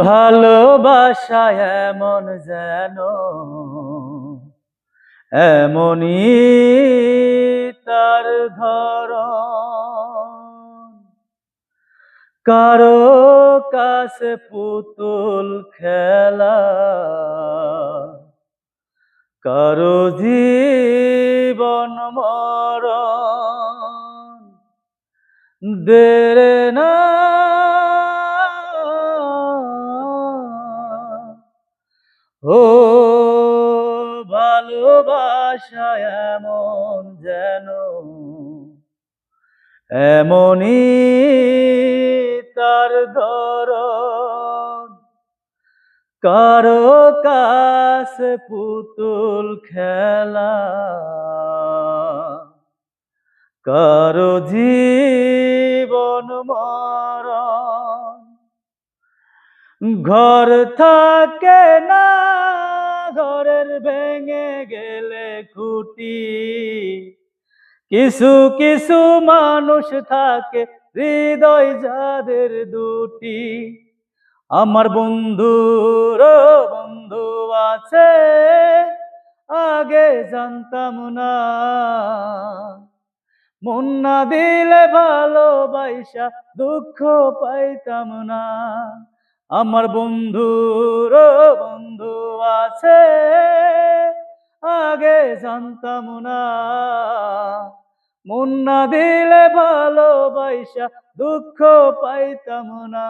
ভালোবাসা এমন যেন এমনই তার ধরন। কারো কাছে পুতুল খেলা, কারো জীবন মরণ। দেরে না ও ভালোবাসা এমন যেন এমনই তার ধরন। কারো কাছে পুতুল খেলা, কারো জীবন মরণ। ঘর থাকে না, ঘরের ভেঙে গেলে খুঁটি। কিছু কিছু মানুষ থাকে হৃদয় যাদের দুটি। আমার বন্ধুর বন্ধু আছে, আগে জানতাম না। মন না দিলে ভালোবাসা দুঃখ পাইতাম না। আমার বন্ধুর বন্ধু আছে, আগে জানতাম না। মন না দিলে ভালোবাসা দুঃখ পাইতাম না।